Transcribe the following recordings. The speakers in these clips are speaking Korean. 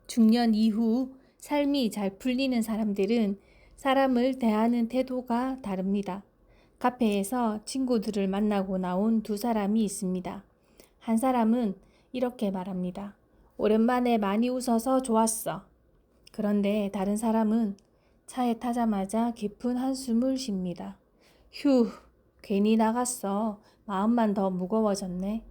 중년 이후 삶이 잘 풀리는 사람들은 사람을 대하는 태도가 다릅니다. 카페에서 친구들을 만나고 나온 두 사람이 있습니다. 한 사람은 이렇게 말합니다. 오랜만에 많이 웃어서 좋았어. 그런데 다른 사람은 차에 타자마자 깊은 한숨을 쉽니다. 휴, 괜히 나갔어. 마음만 더 무거워졌네.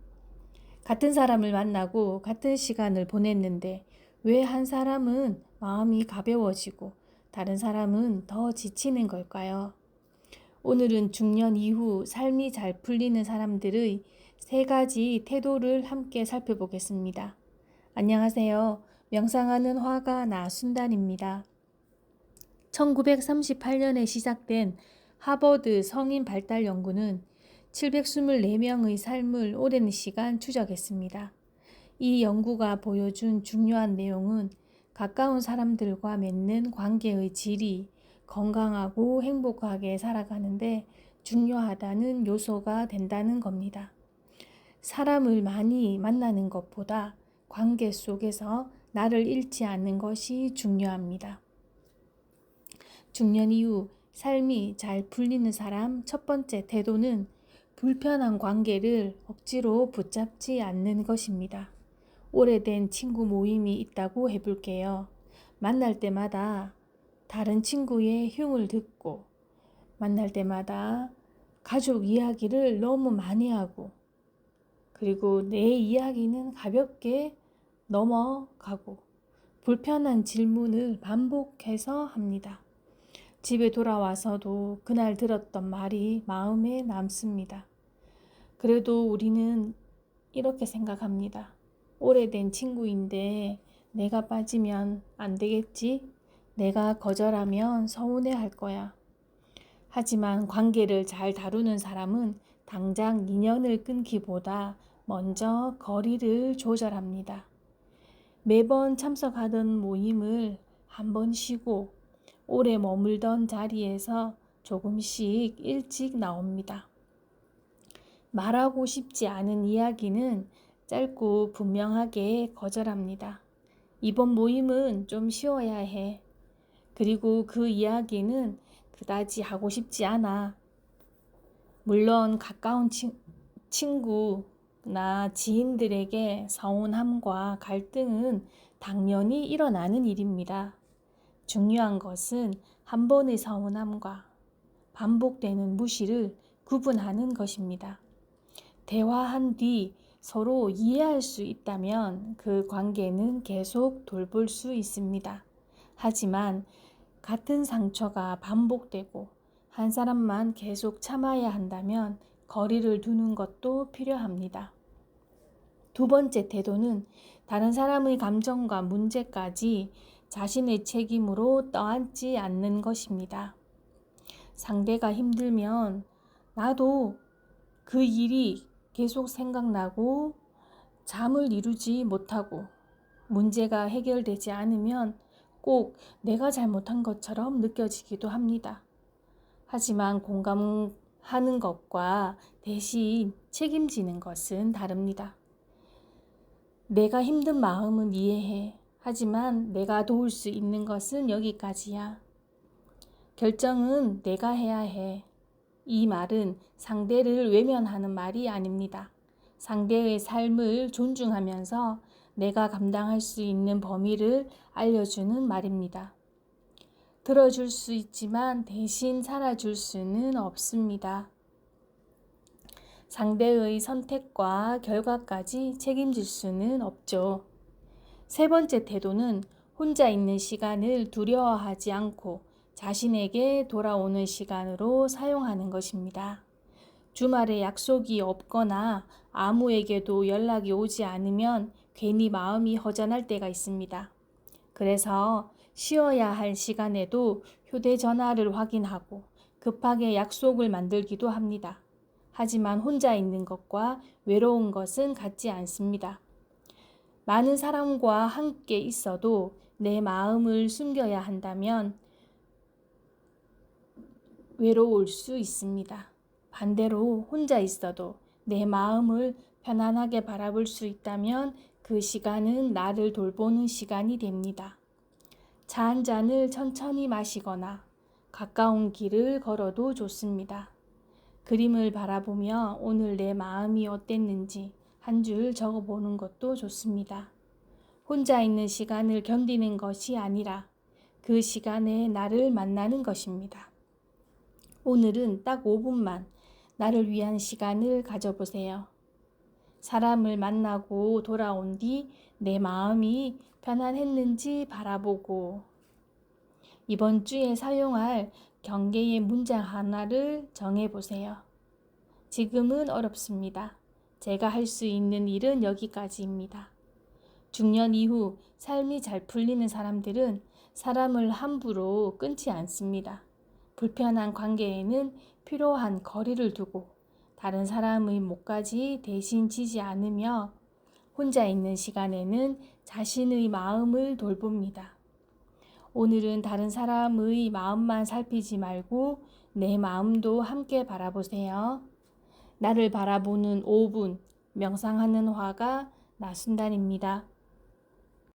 같은 사람을 만나고 같은 시간을 보냈는데 왜 한 사람은 마음이 가벼워지고 다른 사람은 더 지치는 걸까요? 오늘은 중년 이후 삶이 잘 풀리는 사람들의 세 가지 태도를 함께 살펴보겠습니다. 안녕하세요. 명상하는 화가 나순단입니다. 1938년에 시작된 하버드 성인 발달 연구는 724명의 삶을 오랜 시간 추적했습니다. 이 연구가 보여준 중요한 내용은 가까운 사람들과 맺는 관계의 질이 건강하고 행복하게 살아가는데 중요하다는 요소가 된다는 겁니다. 사람을 많이 만나는 것보다 관계 속에서 나를 잃지 않는 것이 중요합니다. 중년 이후 삶이 잘 풀리는 사람 첫 번째 태도는 불편한 관계를 억지로 붙잡지 않는 것입니다. 오래된 친구 모임이 있다고 해볼게요. 만날 때마다 다른 친구의 흉을 듣고 만날 때마다 가족 이야기를 너무 많이 하고 그리고 내 이야기는 가볍게 넘어가고 불편한 질문을 반복해서 합니다. 집에 돌아와서도 그날 들었던 말이 마음에 남습니다. 그래도 우리는 이렇게 생각합니다. 오래된 친구인데 내가 빠지면 안 되겠지? 내가 거절하면 서운해 할 거야. 하지만 관계를 잘 다루는 사람은 당장 인연을 끊기보다 먼저 거리를 조절합니다. 매번 참석하던 모임을 한 번 쉬고 오래 머물던 자리에서 조금씩 일찍 나옵니다. 말하고 싶지 않은 이야기는 짧고 분명하게 거절합니다. 이번 모임은 좀 쉬어야 해. 그리고 그 이야기는 그다지 하고 싶지 않아. 물론 가까운 친구나 지인들에게 서운함과 갈등은 당연히 일어나는 일입니다. 중요한 것은 한 번의 서운함과 반복되는 무시를 구분하는 것입니다. 대화한 뒤 서로 이해할 수 있다면 그 관계는 계속 돌볼 수 있습니다. 하지만 같은 상처가 반복되고 한 사람만 계속 참아야 한다면 거리를 두는 것도 필요합니다. 두 번째 태도는 다른 사람의 감정과 문제까지 자신의 책임으로 떠안지 않는 것입니다. 상대가 힘들면 나도 그 일이 계속 생각나고 잠을 이루지 못하고 문제가 해결되지 않으면 꼭 내가 잘못한 것처럼 느껴지기도 합니다. 하지만 공감하는 것과 대신 책임지는 것은 다릅니다. 내가 힘든 마음은 이해해. 하지만 내가 도울 수 있는 것은 여기까지야. 결정은 내가 해야 해. 이 말은 상대를 외면하는 말이 아닙니다. 상대의 삶을 존중하면서 내가 감당할 수 있는 범위를 알려주는 말입니다. 들어줄 수 있지만 대신 살아줄 수는 없습니다. 상대의 선택과 결과까지 책임질 수는 없죠. 세 번째 태도는 혼자 있는 시간을 두려워하지 않고 자신에게 돌아오는 시간으로 사용하는 것입니다. 주말에 약속이 없거나 아무에게도 연락이 오지 않으면 괜히 마음이 허전할 때가 있습니다. 그래서 쉬어야 할 시간에도 휴대전화를 확인하고 급하게 약속을 만들기도 합니다. 하지만 혼자 있는 것과 외로운 것은 같지 않습니다. 많은 사람과 함께 있어도 내 마음을 숨겨야 한다면 외로울 수 있습니다. 반대로 혼자 있어도 내 마음을 편안하게 바라볼 수 있다면 그 시간은 나를 돌보는 시간이 됩니다. 차 한 잔을 천천히 마시거나 가까운 길을 걸어도 좋습니다. 그림을 바라보며 오늘 내 마음이 어땠는지 한 줄 적어보는 것도 좋습니다. 혼자 있는 시간을 견디는 것이 아니라 그 시간에 나를 만나는 것입니다. 오늘은 딱 5분만 나를 위한 시간을 가져보세요. 사람을 만나고 돌아온 뒤 내 마음이 편안했는지 바라보고 이번 주에 사용할 경계의 문장 하나를 정해보세요. 지금은 어렵습니다. 제가 할 수 있는 일은 여기까지입니다. 중년 이후 삶이 잘 풀리는 사람들은 사람을 함부로 끊지 않습니다. 불편한 관계에는 필요한 거리를 두고 다른 사람의 목까지 대신 지지 않으며 혼자 있는 시간에는 자신의 마음을 돌봅니다. 오늘은 다른 사람의 마음만 살피지 말고 내 마음도 함께 바라보세요. 나를 바라보는 5분 명상하는 화가 나순단입니다.